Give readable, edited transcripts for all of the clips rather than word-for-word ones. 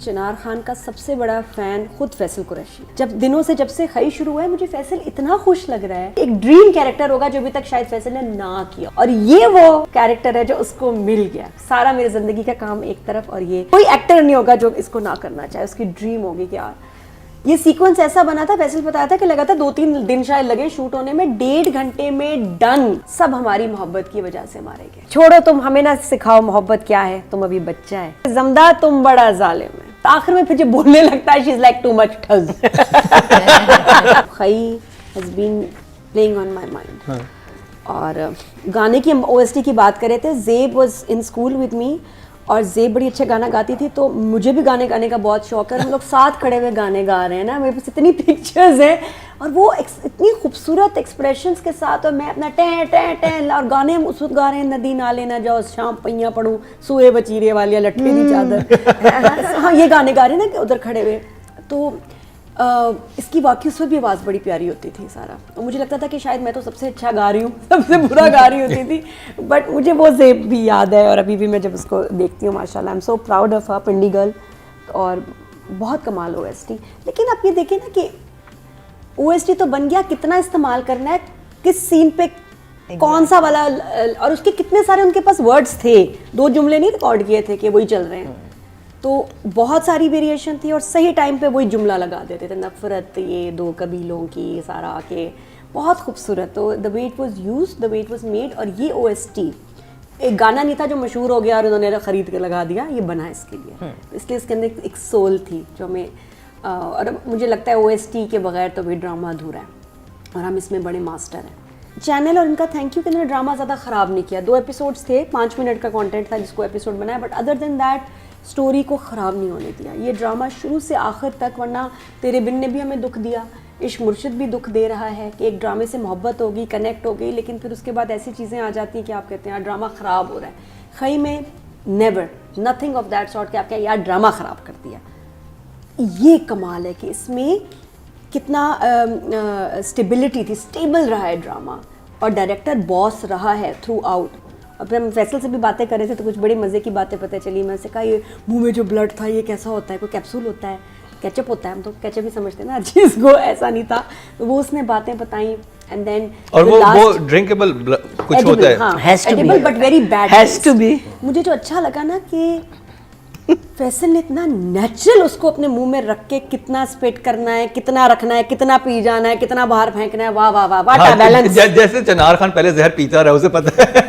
चिनार खान का सबसे बड़ा फैन खुद फैसल कुरैशी। जब से खई शुरू हुआ है मुझे फैसल इतना खुश लग रहा है। एक ड्रीम कैरेक्टर होगा जो अभी तक शायद फैसल ने ना किया, और ये वो कैरेक्टर है जो उसको मिल गया। सारा मेरी जिंदगी का काम एक तरफ, और ये कोई एक्टर नहीं होगा जो इसको ना करना चाहे। उसकी ड्रीम होगी कि यार ये सीक्वेंस ऐसा बना था। फैसल बताया था कि लगातार 2-3 दिन शायद लगे शूट होने में, 1.5 घंटे में डन। सब हमारी मोहब्बत की वजह से मारे गए। छोड़ो, तुम हमें ना सिखाओ मोहब्बत क्या है, तुम अभी बच्चा है। जमदा तुम बड़ा जालिम है। तो आखिर में फिर जब बोलने लगता है she is like too much ठज। खई has been playing on my mind. और गाने की ओएसटी की बात कर रहे थे। Zeb was in school with me, और ज़ेब बड़ी अच्छा गाना गाती थी, तो मुझे भी गाने गाने का बहुत शौक है। हम लोग साथ खड़े हुए गाने गा रहे हैं ना, मेरे पास इतनी पिक्चर्स हैं, और वो इतनी खूबसूरत एक्सप्रेशंस के साथ, और मैं अपना टें टें टें, और गाने हम उस वक्त गा रहे हैं, नदी नाले ना जाओ शाम पैया पढ़ूँ, सुए बचीरे वालिया लट्ठे दी चादर। हाँ, ये गाने गा रहे हैं ना उधर खड़े हुए। तो इसकी वाकई उस वक्त भी आवाज़ बड़ी प्यारी होती थी सारा, और मुझे लगता था कि शायद मैं तो सबसे अच्छा गा रही हूँ, सबसे बुरा गा रही होती थी। बट मुझे वो ज़ेब भी याद है, और अभी भी मैं जब उसको देखती हूँ माशाल्लाह, I am so proud of her, Pindi girl. और बहुत कमाल ओएसटी। लेकिन आप ये देखें ना कि ओएसटी तो बन गया, कितना इस्तेमाल करना है, किस सीन पे कौन सा वाला, और उसके कितने सारे उनके पास वर्ड्स थे। 2 जुमले नहीं रिकॉर्ड किए थे कि वही चल रहे हैं, तो बहुत सारी वेरिएशन थी, और सही टाइम पे वही जुमला लगा देते थे। नफरत ये 2 कबीलों की, सारा आके बहुत खूबसूरत। तो the way it was used, the way it was made. और ये ओएसटी एक गाना नहीं था जो मशहूर हो गया और उन्होंने खरीद के लगा दिया, ये बना इसके लिए। इसलिए इसके अंदर एक सोल थी जो हमें, और मुझे लगता है ओएसटी के बगैर तो भी ड्रामा अधूरा है, और हम इसमें बड़े मास्टर हैं। चैनल और इनका थैंक यू कि इन्होंने ड्रामा ज़्यादा ख़राब नहीं किया। 2 एपिसोड्स थे, 5 मिनट का कंटेंट था जिसको एपिसोड बनाया, but other than that story को ख़राब नहीं होने दिया। ये ड्रामा शुरू से आखिर तक, वरना तेरे बिन ने भी हमें दुख दिया, इश्क मुर्शिद भी दुख दे रहा है कि एक ड्रामे से मोहब्बत होगी, कनेक्ट हो गई, लेकिन फिर उसके बाद ऐसी चीज़ें आ जाती हैं कि आप कहते हैं यार ड्रामा ख़राब हो रहा है। खई में never, nothing of that sort कि आप कहें यार ड्रामा ख़राब कर दिया। ये कमाल है कि इसमें कितना स्टेबिलिटी थी, स्टेबल रहा है ड्रामा, और डायरेक्टर बॉस रहा है थ्रू आउट। और फिर हम फैसल से भी बातें कर रहे थे तो कुछ बड़ी मज़े की बातें पता चली। मैं से कहा ये मुंह में जो ब्लड था ये कैसा होता है, कोई कैप्सूल होता है, केचप होता है, हम तो केचप ही समझते हैं ना चीज़ को, ऐसा नहीं था। तो वो उसने बातें बताई, एंड देन और वो ड्रिंकेबल कुछ होता है, हाँ, edible but very bad, has to be. मुझे जो अच्छा लगा ना कि फैसल ने इतना नेचुरल उसको अपने मुंह में रख के कितना स्पिट करना है, कितना रखना है, कितना पी जाना है, कितना बाहर फेंकना है, वाह वाह वाह, व्हाट अ बैलेंस। जैसे चिनार खान पहले जहर पीता रहा, उसे पता है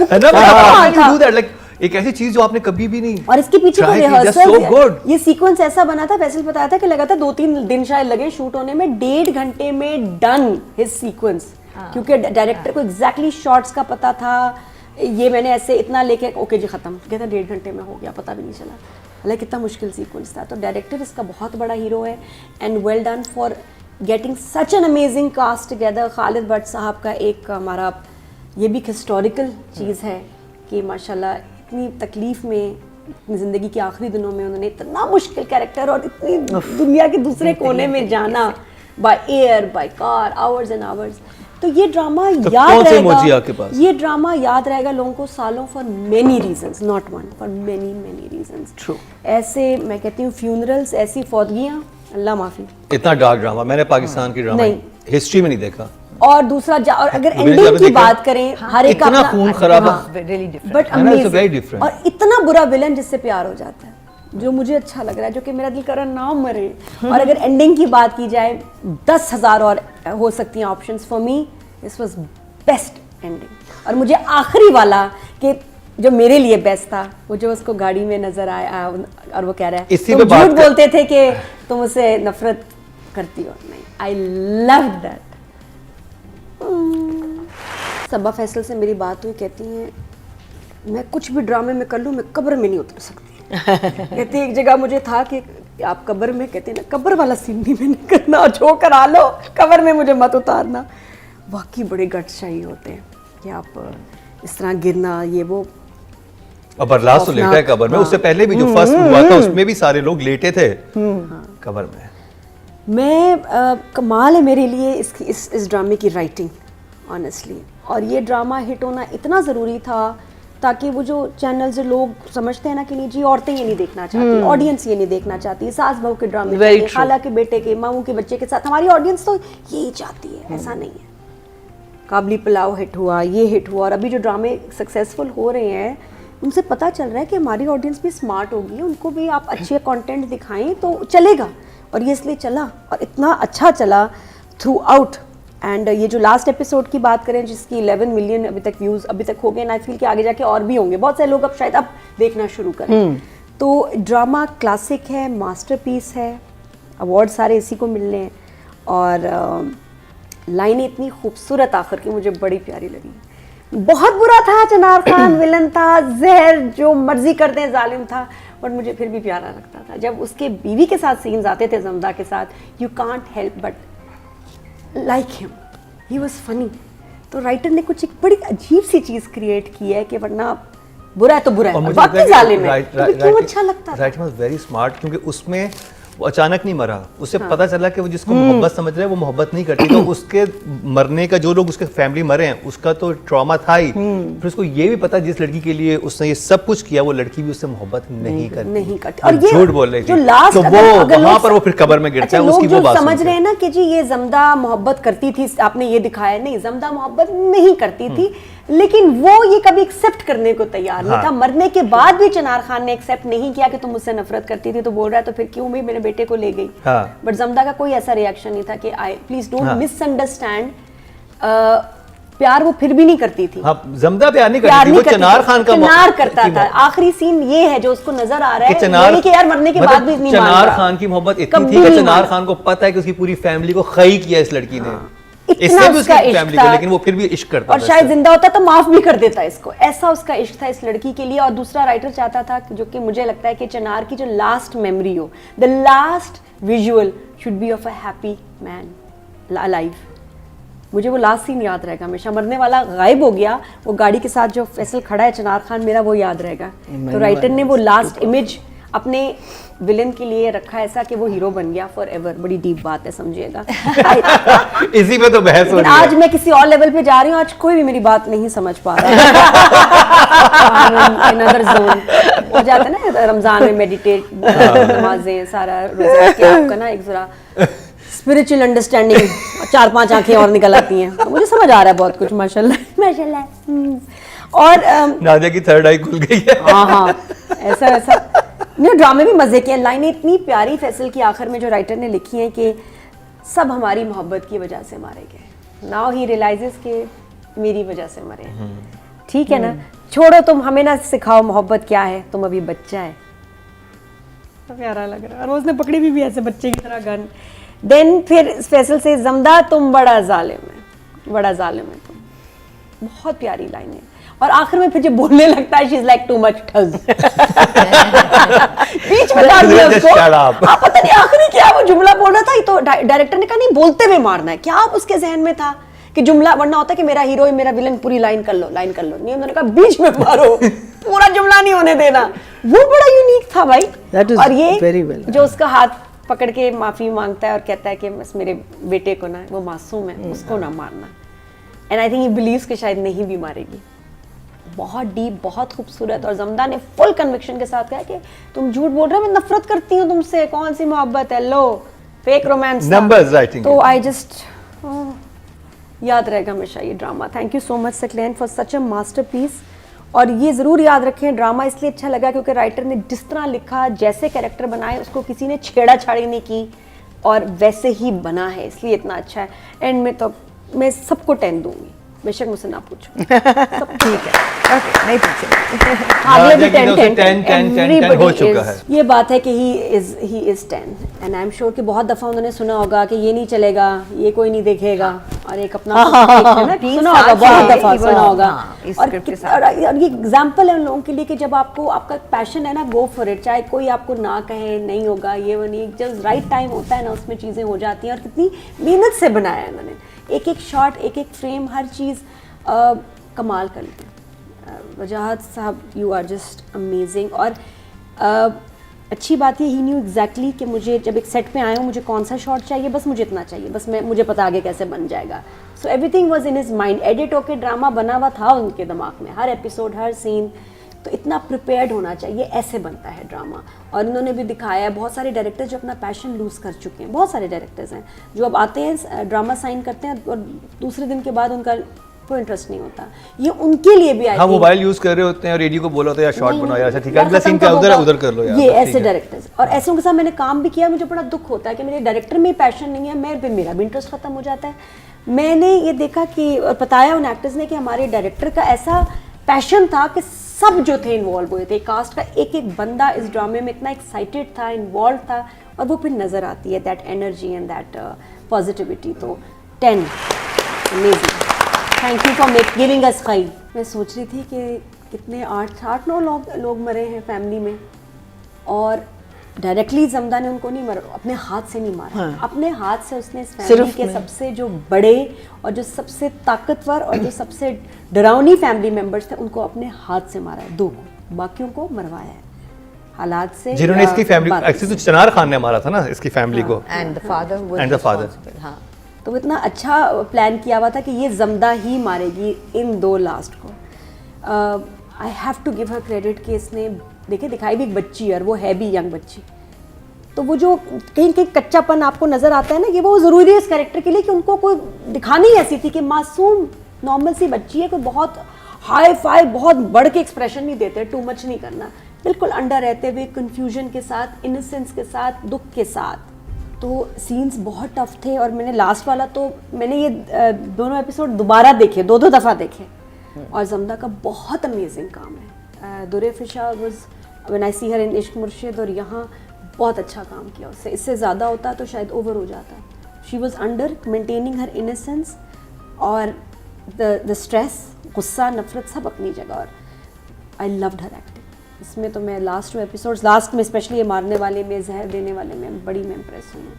मतलब ना, एक ऐसी चीज जो आपने कभी भी नहीं। और इसके पीछे तो रिहर्सल, ये सीक्वेंस ऐसा बना था, फैसल बताया था कि लगातार 2-3 दिन शायद लगे शूट होने में, 1.5 घंटे में डन हिज सीक्वेंस, क्योंकि डायरेक्टर को एग्जैक्टली शॉट्स का पता था। ये मैंने ऐसे इतना लेके ओके जी खत्म, कहता 1.5 घंटे में हो गया, पता भी नहीं चला। हालांकि कितना मुश्किल सीक्वेंस था। तो डायरेक्टर इसका बहुत बड़ा हीरो है, and well done for getting such an amazing cast together. Khalid Bhatt sahab का एक हमारा ये भी हिस्टोरिकल चीज़ है कि माशाल्लाह इतनी तकलीफ़ में, ज़िंदगी के आखिरी दिनों में उन्होंने इतना मुश्किल कैरेक्टर और इतनी दुनिया के दूसरे कोने में जाना, by air, by car, hours and hours. तो ये ड्रामा याद रहेगा, ये ड्रामा याद रहेगा लोगों को सालों, for many reasons, not one, for many many reasons. True. ऐसे मैं कहती हूँ फ्यूनरल्स, ऐसी फौतगियाँ, अल्लाह माफ़ी। इतना डार्क ड्रामा मैंने पाकिस्तान की ड्रामा हिस्ट्री में नहीं देखा। और दूसरा और अगर एंडिंग की बात करें, हर एक इतना खून खराबा, बट अमेजिंग, और इतना बुरा विलन जिससे प्यार हो जाता है, जो मुझे अच्छा लग रहा है, जो कि मेरा दिल कर रहा है ना मरे। और अगर एंडिंग की बात की जाए, 10,000 और हो सकती हैं options. For me this was best ending. और मुझे आखिरी वाला कि जो मेरे लिए बेस्ट था, वो जो उसको गाड़ी में नजर आया और वो कह रहा है तुम झूठ बोलते थे कि तुम उससे नफरत करती हो। नहीं, आई लव दैट। सबा फैसल से मेरी बात हुई, कहती हैं मैं कुछ भी ड्रामे में कर लूँ, मैं कब्र में नहीं उतर सकती। कहती एक जगह मुझे था कि आप कब्र में, कहते ना कब्र वाला सीन भी मैंने करना, जो करा लो, कब्र में मुझे मत उतारना। वाकई बड़े गट्स चाहिए होते हैं कि आप इस तरह गिरना, ये वो। अब बरलास तो लेटा है कब्र में, उससे पहले भी जो फर्स्ट हुआ था उसमें भी सारे लोग लेटे थे कब्र में। मैं कमाल है मेरे लिए इस ड्रामे की राइटिंग ऑनेस्टली। और ये ड्रामा हिट होना इतना ज़रूरी था ताकि वो जो चैनल से लोग समझते हैं ना कि नहीं जी औरतें ये नहीं देखना चाहती, ऑडियंस ये नहीं देखना चाहती, सास बहू के ड्रामे चाहिए, खाला के बेटे के, मामू के बच्चे के साथ, हमारी ऑडियंस तो यही चाहती है। ऐसा नहीं है। काबली पुलाव हिट हुआ, ये हिट हुआ, और अभी जो ड्रामे सक्सेसफुल हो रहे हैं उनसे पता चल रहा है कि हमारी ऑडियंस भी स्मार्ट होगी, उनको भी आप अच्छे कंटेंट दिखाएं तो चलेगा। और ये इसलिए चला और इतना अच्छा चला थ्रू आउट। एंड ये जो लास्ट एपिसोड की बात करें जिसकी 11 मिलियन अभी तक व्यूज़ अभी तक हो गए, आई फील कि आगे जाके और भी होंगे, बहुत सारे लोग अब शायद अब देखना शुरू करें। तो ड्रामा क्लासिक है, मास्टरपीस है, अवार्ड सारे इसी को मिलने हैं। और लाइनें इतनी खूबसूरत आखिर की मुझे बड़ी प्यारी लगी। बहुत बुरा था, चिनार खान विलन था, जहर जो मर्जी कर दें जालिम था, बट मुझे फिर भी प्यारा लगता था जब उसके बीवी के साथ सीन्स आते थे जमदा के साथ। You can't help but like him, he was funny. तो राइटर ने कुछ एक बड़ी अजीब सी चीज़ क्रिएट की है कि वरना बुरा है तो बुरा है, बाकी जालिम है, तो क्यों अच्छा लगता है। राइटर वाज वेरी स्मार्ट, क्योंकि उसमें वो अचानक नहीं मरा, उससे पता चला कि वो जिसको मोहब्बत समझ रहे हैं वो मोहब्बत नहीं करती, तो उसके मरने का जो लोग उसके फैमिली मरे हैं उसका तो ट्रॉमा था ही, फिर उसको ये भी पता जिस लड़की के लिए उसने ये सब कुछ किया वो लड़की भी उससे मोहब्बत नहीं करती। और ये झूठ बोल रही थी, जो लास्ट तो वो वहां पर वो फिर कब्र में गिरता है। उसकी वो बात समझ रहे हैं ना कि जी ये जमदा मोहब्बत करती थी, आपने ये दिखाया, नहीं जमदा मोहब्बत नहीं करती थी, लेकिन वो ये कभी एक्सेप्ट करने को तैयार नहीं था। मरने के बाद भी चिनार खान ने एक्सेप्ट नहीं किया कि तुम मुझसे नफरत करती थी, तो बोल रहा है तो फिर क्यों भी मेरे बेटे को ले गई। बट जमदा का कोई ऐसा रिएक्शन नहीं था कि आई प्लीज डोंट मिसअंडरस्टैंड, प्यार वो फिर भी नहीं करती थी। जमदा प्यार नहीं करती थी, वो चिनार खान का चिनार करता था। आखिरी सीन ये है जो उसको नजर आ रहा है कि यार मरने के बाद भी इतनी चिनार खान की मोहब्बत इतनी थी कि चिनार खान को पता है कि उसकी पूरी फैमिली को खई किया इस लड़की ने, इतना उसका इश्क था, लेकिन वो फिर भी इश्क करता और शायद जिंदा होता तो माफ भी कर देता इसको, ऐसा उसका इश्क था इस लड़की के लिए। और दूसरा राइटर चाहता था जो कि मुझे लगता है कि चिनार की जो लास्ट मेमोरी हो, the last visual should be of a happy man alive. मुझे वो लास्ट सीन याद रहेगा हमेशा, मरने वाला गायब हो गया, वो गाड़ी के साथ जो फैसल खड़ा है चिनार खान, मेरा वो याद रहेगा। तो राइटर ने वो लास्ट इमेज अपने विलन के लिए रखा ऐसा कि वो हीरो बन गया फॉर एवर। बड़ी डीप बात है, समझिएगा। इसी पे तो बहस हो रही है। आज मैं किसी और लेवल पे जा रही हूँ, आज कोई भी मेरी बात नहीं समझ पा रहा है। अनदर जोन हो जाता है ना रमजान में, मेडिटेट नमाजें सारा रोजा के आपका ना एक जरा स्पिरिचुअल अंडरस्टैंडिंग, 4-5 आंखें और निकल आती हैं, तो मुझे समझ आ रहा है बहुत कुछ, माशाल्लाह माशाल्लाह। और नादिया की थर्ड आई खुल गई है। हाँ ऐसा नहीं, ड्रामे भी मजे के। लाइनें इतनी प्यारी फैसल की आखिर में जो राइटर ने लिखी है कि सब हमारी मोहब्बत की वजह से मारे गए, नाउ ही रियलाइजेस कि मेरी वजह से मरे। ठीक है ना, छोड़ो तुम हमें ना सिखाओ मोहब्बत क्या है, तुम अभी बच्चा है। तो प्यारा लग रहा है, और उसने पकड़ी भी ऐसे बच्चे की तरह गन। देन फिर फैसल से जमदा तुम बड़ा जालिम है, बड़ा जालिम है तुम। बहुत प्यारी लाइन है। और आखिर में फिर जब बोलने लगता है she is like too much ठज, बीच में डाल दिया उसको। आप पता नहीं आखिरी क्या वो जुमला बोल रहा था, तो डायरेक्टर ने कहा नहीं बोलते हुए मारना है। क्या आप उसके जहन में था कि जुमला, वरना होता है कि मेरा हीरो मेरा विलन पूरी लाइन कर लो नहीं, उन्होंने कहा बीच में मारो, पूरा जुमला नहीं होने देना। वो बड़ा यूनिक था भाई। और ये जो उसका हाथ पकड़ के माफी मांगता है और कहता है कि बस मेरे बेटे को ना, वो मासूम है, उसको ना मारना। And I think he believes कि शायद नहीं भी मारेगी। बहुत डीप, बहुत खूबसूरत। और जमदा ने फुल कन्विक्शन के साथ कहा कि तुम झूठ बोल रहे हो, मैं नफरत करती हूँ तुमसे, कौन सी मोहब्बत है, लो फेक रोमांस नंबर्स राइटिंग। तो आई जस्ट याद रहेगा हमेशा ये drama. Thank you so much Saqlain for such a masterpiece. और ये ज़रूर याद रखें, ड्रामा इसलिए अच्छा लगा क्योंकि राइटर ने जिस तरह लिखा, जैसे कैरेक्टर बनाए, उसको किसी ने छेड़ा छाड़ी नहीं की और वैसे ही बना है, इसलिए इतना अच्छा है। एंड में तो मैं सबको 10 दूंगी, बेशक मुझसे ना पूछो। सब ठीक है, ओके, नहीं पूछेंगे। आगे भी 10 हो चुका है। ये बात है कि he is 10 and I am sure कि बहुत दफा उन्होंने सुना होगा कि ये नहीं चलेगा, ये कोई नहीं देखेगा, और एक अपना सुना होगा, बहुत दफा सुना होगा। और ये एग्जाम्पल है उन लोगों के लिए कि जब आपको आपका पैशन है ना, गो फॉर इट, चाहे कोई आपको ना कहे नहीं होगा, ये वो नहीं, जब राइट टाइम होता है ना उसमें चीज़ें हो जाती हैं। और कितनी मेहनत से बनाया है उन्होंने, एक एक शॉट, एक एक फ्रेम, हर चीज़ कमाल कर ली। वजाहत साहब, यू आर जस्ट अमेजिंग। और अच्छी बात ये, ही न्यू एग्जैक्टली कि मुझे जब एक सेट पे आया हूँ मुझे कौन सा शॉट चाहिए, बस मुझे इतना चाहिए, बस मुझे पता आगे कैसे बन जाएगा। So everything was in his mind, edit होके ड्रामा बना हुआ था उनके दिमाग में, हर एपिसोड हर सीन। तो इतना प्रिपेयर्ड होना चाहिए, ऐसे बनता है ड्रामा। और उन्होंने भी दिखाया है बहुत सारे डायरेक्टर्स जो अपना पैशन लूज़ कर चुके हैं, बहुत सारे डायरेक्टर्स हैं जो अब आते हैं ड्रामा साइन करते हैं और दूसरे दिन के बाद उनका कोई इंटरेस्ट नहीं होता। ये उनके लिए भी हाँ, मोबाइल यूज कर रहे होते हैं और रेडियो को बोला होता है यार शॉर्ट बनाओ यार, अच्छा ठीक है अगला सीन क्या उधर कर लो यार। ये ऐसे डायरेक्टर्स, और ऐसे के साथ मैंने काम भी किया, मुझे बड़ा दुख होता है कि मेरे डायरेक्टर में पैशन नहीं है, मेरा भी इंटरेस्ट खत्म हो जाता है। मैंने ये देखा कि और बताया उन एक्टर्स ने कि हमारे डायरेक्टर का ऐसा पैशन था कि सब जो थे इन्वॉल्व हुए थे, कास्ट का एक एक बंदा इस ड्रामे में इतना एक्साइटेड था, इन्वॉल्व था, और वो फिर नज़र आती है that energy and that positivity. तो 10 amazing, thank you for giving us 5। मैं सोच रही थी कि कितने 8-9 लोग मरे हैं फैमिली में, और डायरेक्टली जमदा ने उनको नहीं मारा, अपने हाथ से नहीं मारा। हाँ। अपने हाथ से उसने इस फैमिली के सबसे जो बड़े और जो सबसे ताकतवर और जो सबसे डरावनी फैमिली मेंबर्स थे उनको अपने हाथ से मारा है, 2 को, बाकियों को मरवाया है हालात से। जिन्होंने इसकी फैमिली एक्चुअली तो चिनार खान ने मारा था ना इसकी फैमिली को, एंड द फादर। हाँ, तो वो इतना अच्छा प्लान किया हुआ था कि ये जमदा ही मारेगी इन 2 लास्ट को। I have to give her credit कि इसने देखिए दिखाई भी एक बच्ची है और वो है भी यंग बच्ची, तो वो जो कहीं कहीं कच्चापन आपको नजर आता है ना, ये वो ज़रूरी है इस कैरेक्टर के लिए कि उनको कोई दिखानी ऐसी थी कि मासूम नॉर्मल सी बच्ची है, कोई बहुत हाई फाई बहुत बढ़ के एक्सप्रेशन नहीं देते, टू मच नहीं करना, बिल्कुल अंडर रहते हुए कंफ्यूजन के साथ, इनोसेंस के साथ, दुख के साथ। तो सीन्स बहुत टफ थे, और मैंने लास्ट वाला तो मैंने ये दोनों एपिसोड दोबारा देखे, 2 दफ़ा देखे, और जमदा का बहुत अमेजिंग काम है। दुरे फिशा वाज व्हेन आई सी हर इन इश्क मुर्शिद, और यहाँ बहुत अच्छा काम किया उससे, इससे ज़्यादा होता तो शायद ओवर हो जाता। She was under maintaining her innocence और द स्ट्रेस, गुस्सा, नफरत सब अपनी जगह, और आई लव्ड हर एक्टिंग इसमें। तो मैं लास्ट 2 एपिसोड्स, लास्ट में स्पेशली ये मारने वाले में, जहर देने वाले में बड़ी मैं इम्प्रेस हुई हूँ।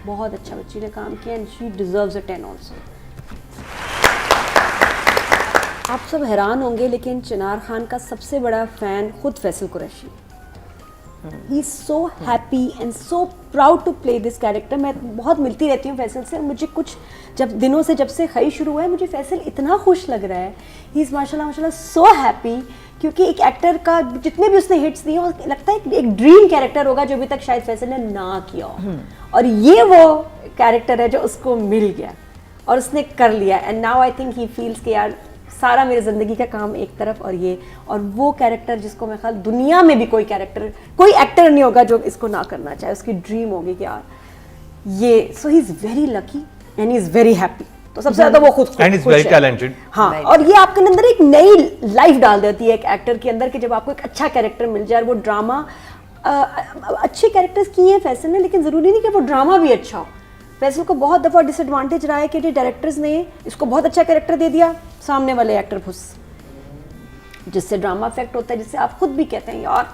बहुत अच्छा बच्ची ने काम किया, and she deserves a 10 also. आप सब हैरान होंगे लेकिन चिनार खान का सबसे बड़ा फ़ैन खुद Faisal Qureshi. He is so happy and so proud to play this character. मैं बहुत मिलती रहती हूँ फैसल से, मुझे कुछ दिनों से जब से खई शुरू हुआ है, मुझे फैसल इतना खुश लग रहा है। ही इज़ माशाल्लाह सो हैप्पी, क्योंकि एक एक्टर का जितने भी उसने हिट्स दिए, लगता है एक ड्रीम कैरेक्टर होगा जो अभी तक शायद फैसल ने ना किया हो, और ये वो कैरेक्टर है जो उसको मिल गया और उसने कर लिया। And now I think he feels कि यार सारा मेरी ज़िंदगी का काम एक तरफ, और वो कैरेक्टर जिसको मैं ख्याल दुनिया में भी कोई एक्टर नहीं होगा जो इसको ना करना चाहे, उसकी ड्रीम होगी कि यार ये। So he is very lucky and he is very happy. तो सबसे ज़्यादा वो खुद एंड इज वेरी टैलेंटेड। हाँ, और ये आपके अंदर एक नई लाइफ डाल देती है एक एक्टर के अंदर, कि जब आपको एक अच्छा कैरेक्टर मिल जाए, वो ड्रामा अच्छे कैरेक्टर्स किए हैं फैसल ने, लेकिन ज़रूरी नहीं कि वो ड्रामा भी अच्छा हो। फैसल को बहुत दफ़ा डिसएडवांटेज रहा है कि डायरेक्टर्स ने इसको बहुत अच्छा कैरेक्टर दे दिया, सामने वाले एक्टर फुस, जिससे ड्रामा इफेक्ट होता है, जिससे आप खुद भी कहते हैं यार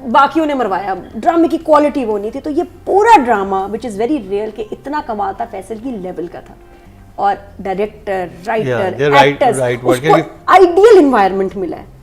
बाकियों ने मरवाया, ड्रामे की क्वालिटी वो नहीं थी। तो ये पूरा drama which is very real कि इतना कमाल था, फैसल की लेवल का था, और डायरेक्टर, राइटर, एक्टर्स, उसको आइडियल इन्वायरमेंट मिला है।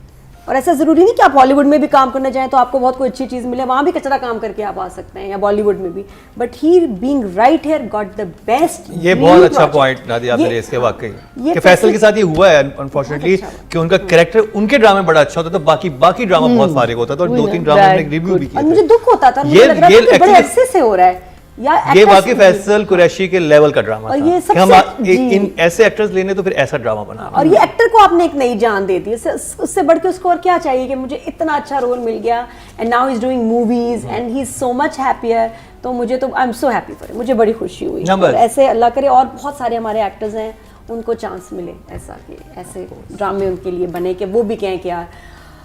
और ऐसा ज़रूरी नहीं कि आप हॉलीवुड में भी काम करना चाहें तो आपको बहुत कोई अच्छी चीज़ मिले, वहाँ भी कचरा काम करके आप आ सकते हैं, या बॉलीवुड में भी, but he being right here got the best. ये बहुत अच्छा पॉइंट नादिया आपने रेज़ किया वाकई, कि फैसल के साथ ये हुआ है अनफॉर्चुनेटली कि उनका कैरेक्टर उनके ड्रामे बड़ा अच्छा होता था, बाकी ड्रामा बहुत फारिग होता था, और 2-3 ड्रामे हमने रिव्यू भी किए थे। मुझे दुख होता था, मुझे लग रहा था कि बड़े अरसे से हो रहा है, ये वाकई फैसल कुरैशी के लेवल का ड्रामा और था, ये कि हम इन ऐसे एक्टर्स लेने तो फिर ऐसा ड्रामा बना, और ये एक्टर को आपने एक नई जान दे दी। उससे बढ़ के उसको और क्या चाहिए कि मुझे इतना अच्छा रोल मिल गया, and now he is doing movies and he is so much happier. तो मुझे तो I am so happy for, मुझे बड़ी खुशी हुई। और ऐसे अल्लाह करे और बहुत सारे हमारे एक्टर्स हैं उनको चांस मिले ऐसा, कि ऐसे ड्रामे उनके लिए बने कि वो भी कहें कि यार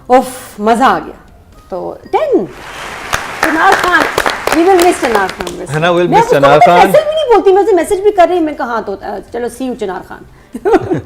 ओफ मज़ा आ गया। तो 10 चिनार खान, we will miss चिनार खान। है ना, we'll miss चिनार खान। मैं मैसेज भी नहीं बोलती, मैं उसे मैसेज भी कर रही, मैं कहा तो चलो सी यू चिनार खान।